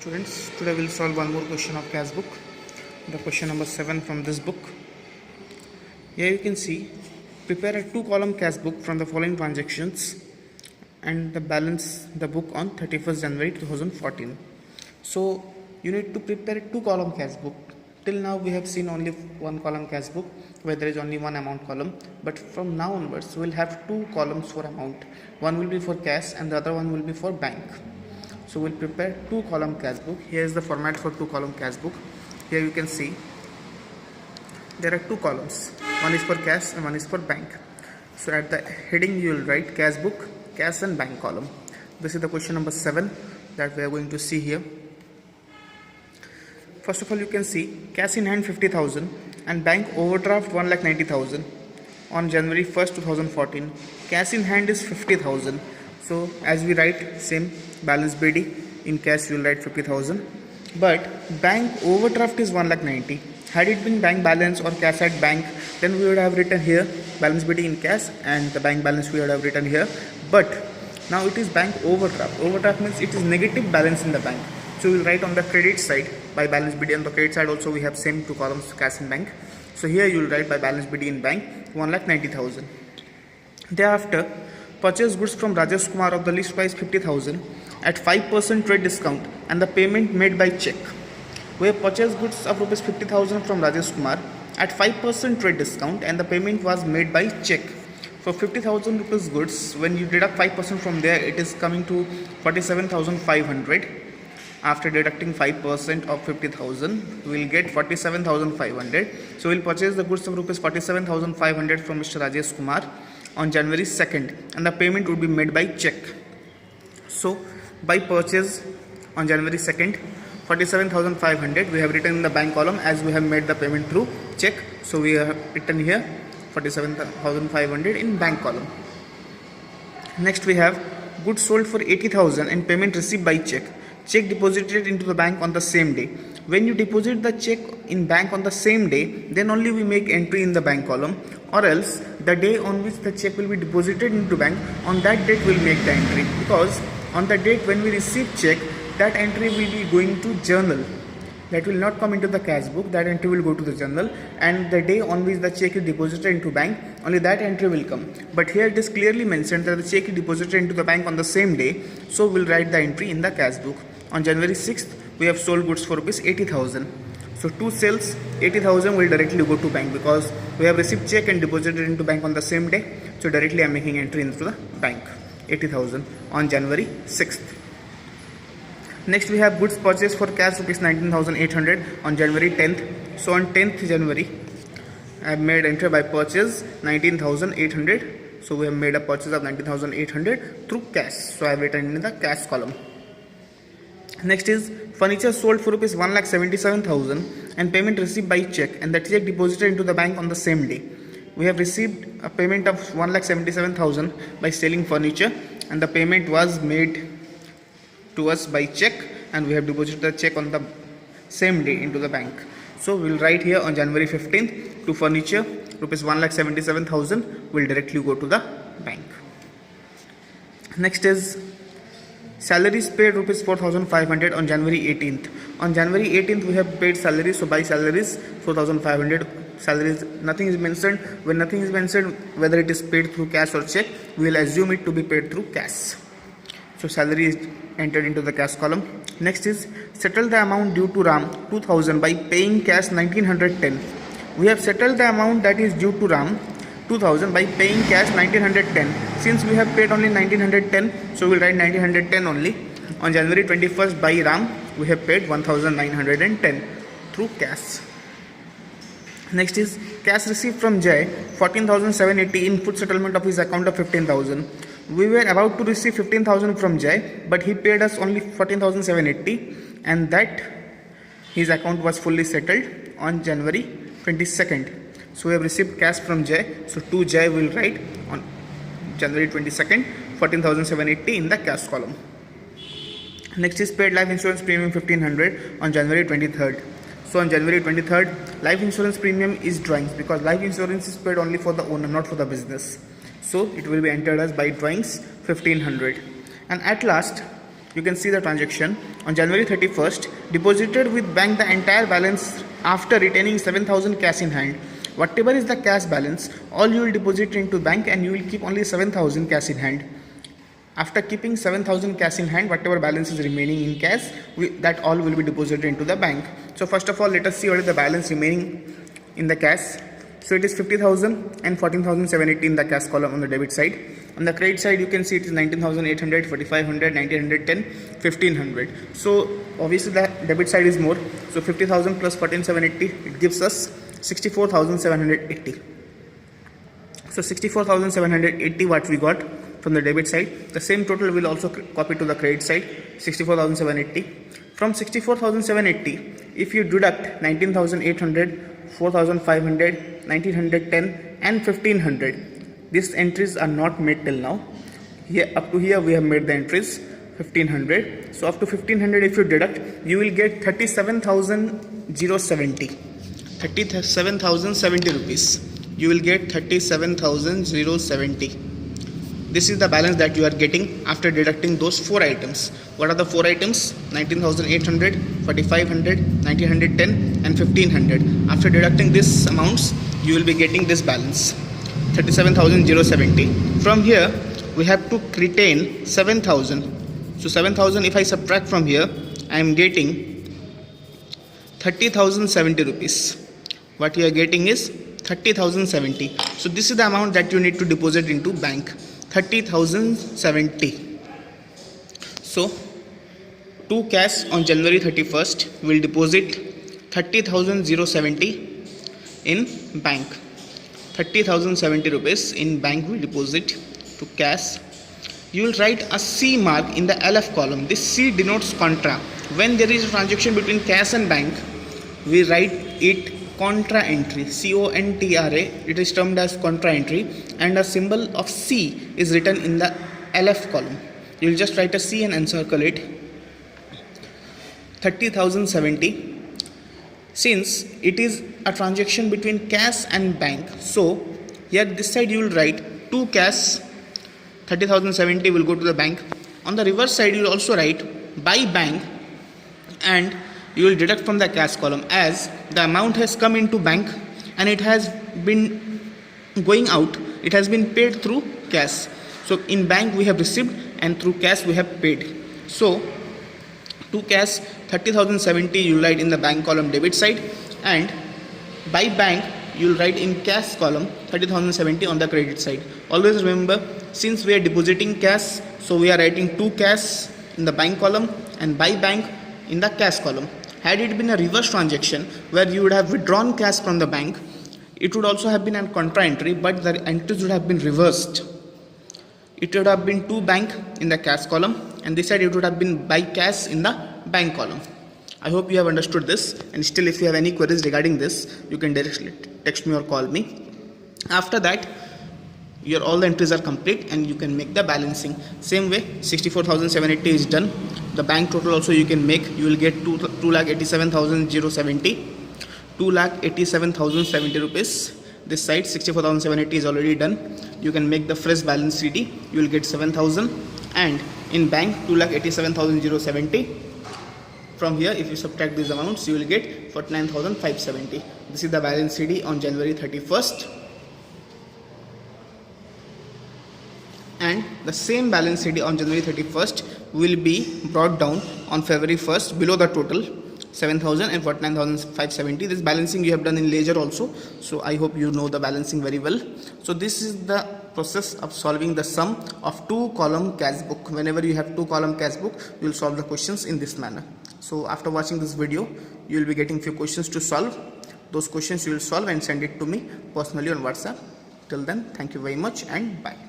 Students, today we'll solve one more question of CAS book, the question number 7 from this book. Here you can see, prepare a 2-column CAS book from the following transactions and balance the book on 31st January 2014. So you need to prepare a 2-column CAS book. Till now we have seen only 1-column CAS book where there is only one amount column, but from now onwards we will have 2 columns for amount. One will be for cash and the other one will be for bank. So we'll prepare 2-column CAS book. Here is the format for 2-column CAS book. Here you can see there are 2 columns. One is for cash and one is for bank. So at the heading you will write CAS book, cash and bank column. This is the question number 7 that we are going to see here. First of all, you can see cash in hand 50,000 and bank overdraft 1,90,000 on January 1st 2014. Cash in hand is 50,000. So as we write same balance BD, in cash you will write 50,000, but bank overdraft is 1,90,000. Had it been bank balance or cash at bank, then we would have written here balance BD in cash and the bank balance we would have written here. But now it is bank overdraft. Overdraft means it is negative balance in the bank. So we will write on the credit side by balance BD. On the credit side also we have same 2 columns, cash and bank. So here you will write by balance BD in bank 1,90,000. Thereafter, purchase goods from Rajesh Kumar of the list price 50,000 at 5% trade discount and the payment made by check. We have purchased goods of rupees 50,000 from Rajesh Kumar at 5% trade discount and the payment was made by check. For 50,000 rupees goods, when you deduct 5% from there, it is coming to 47,500. After deducting 5% of 50,000, we will get 47,500. So we will purchase the goods of rupees 47,500 from Mr. Rajesh Kumar on January 2nd and the payment would be made by check. So by purchase on January 2nd, 47,500 we have written in the bank column as we have made the payment through check. So we have written here 47,500 in bank column. Next we have goods sold for 80,000 and payment received by check. Check deposited into the bank on the same day. When you deposit the check in bank on the same day, then only we make entry in the bank column, or else the day on which the check will be deposited into bank, on that date we'll make the entry, because on the date when we receive check, that entry will be going to journal. That will not come into the cash book, that entry will go to the journal, and the day on which the check is deposited into bank, only that entry will come. But here it is clearly mentioned that the check is deposited into the bank on the same day, so we'll write the entry in the cash book. On January 6th, we have sold goods for rupees 80,000. So 2 sales, 80,000 will directly go to bank because we have received check and deposited into bank on the same day. So directly I am making entry into the bank, 80,000 on January 6th. Next we have goods purchased for cash rupees 19,800 on January 10th. So on 10th January, I have made entry by purchase 19,800. So we have made a purchase of 19,800 through cash. So I have written in the cash column. Next is furniture sold for rupees 1,77,000 and payment received by check and the check deposited into the bank on the same day. We have received a payment of 1,77,000 by selling furniture and the payment was made to us by check and we have deposited the check on the same day into the bank. So we will write here on January 15th to furniture rupees 1,77,000 will directly go to the bank. Next is salaries paid rupees 4,500 on January 18th. On January 18th we have paid salaries, so by salaries 4,500. Salaries, nothing is mentioned. When nothing is mentioned whether it is paid through cash or check, we will assume it to be paid through cash. So salary is entered into the cash column. Next is settle the amount due to Ram 2,000 by paying cash 1,910. We have settled the amount that is due to Ram 2,000 by paying cash 1,910. Since we have paid only 1,910, so we will write 1,910 only. On January 21st by Ram, we have paid 1,910 through cash. Next is cash received from Jay 14,780 in full settlement of his account of 15,000. We were about to receive 15,000 from Jay, but he paid us only 14,780 and that his account was fully settled on January 22nd. So we have received cash from Jay. So to Jay we will write on January 22nd 14,780 in the cash column. Next is paid life insurance premium 1,500 on January 23rd. So on January 23rd, life insurance premium is drawings because life insurance is paid only for the owner, not for the business. So it will be entered as by drawings 1,500. And at last you can see the transaction on January 31st, deposited with bank the entire balance after retaining 7,000 cash in hand. Whatever is the cash balance, all you will deposit into bank and you will keep only 7,000 cash in hand. After keeping 7,000 cash in hand, whatever balance is remaining in cash, that all will be deposited into the bank. So first of all, let us see what is the balance remaining in the cash. So it is 50,000 and 14,780 in the cash column on the debit side. On the credit side, you can see it is 19,800, 4,500, 1,910, 1,500. So obviously the debit side is more. So 50,000 plus 14,780, it gives us 64,780. So 64,780 what we got from the debit side. The same total will also copy to the credit side, 64,780. From 64,780, if you deduct 19,800, 4,500, 1,910 and 1,500, these entries are not made till now. Here up to here we have made the entries 1,500. So up to 1,500 if you deduct, you will get 37,070. 37,070 rupees. You will get 37,070. This is the balance that you are getting after deducting those 4 items. What are the 4 items? 19,800, 4,500, 1,910 and 1,500. After deducting these amounts, you will be getting this balance, 37,070. From here, we have to retain 7,000. So 7,000 if I subtract from here, I am getting 30,070 rupees. What you are getting is 30,070. So this is the amount that you need to deposit into bank, 30,070. So to cash on January 31st, we will deposit 30,070 in bank. 30,070 rupees in bank we deposit to cash. You will write a C mark in the LF column. This C denotes contra. When there is a transaction between cash and bank, we write it contra entry, CONTRA. It is termed as contra entry, and a symbol of C is written in the LF column. You will just write a C and encircle it. 30,070. Since it is a transaction between cash and bank, so here this side you will write to cash, 30,070 will go to the bank. On the reverse side you will also write by bank, and you will deduct from the cash column, as the amount has come into bank and it has been going out, it has been paid through cash. So in bank we have received and through cash we have paid. So to cash 30,070 you will write in the bank column debit side, and by bank you will write in cash column 30,070 on the credit side. Always remember, since we are depositing cash, so we are writing to cash in the bank column and by bank in the cash column. Had it been a reverse transaction where you would have withdrawn cash from the bank, it would also have been a contra entry, but the entries would have been reversed. It would have been to bank in the cash column, and this side it would have been by cash in the bank column. I hope you have understood this, and still if you have any queries regarding this, you can directly text me or call me. After that, your all the entries are complete and you can make the balancing. Same way, 64,780 is done. The bank total also you can make. You will get 2,87,070, 2,87,070 rupees. This side 64,780 is already done. You can make the fresh balance CD. You will get 7,000, and in bank 2,87,070. From here, if you subtract these amounts, you will get 49,570. This is the balance CD on January 31st. And the same balance CD on January 31st will be brought down on February 1st below the total 7,000 and 49,570. This balancing you have done in ledger also, so I hope you know the balancing very well. So this is the process of solving the sum of 2-column cash book. Whenever you have 2-column cash book, you will solve the questions in this manner. So after watching this video, you will be getting few questions to solve. Those questions you will solve and send it to me personally on WhatsApp. Till then, thank you very much and bye.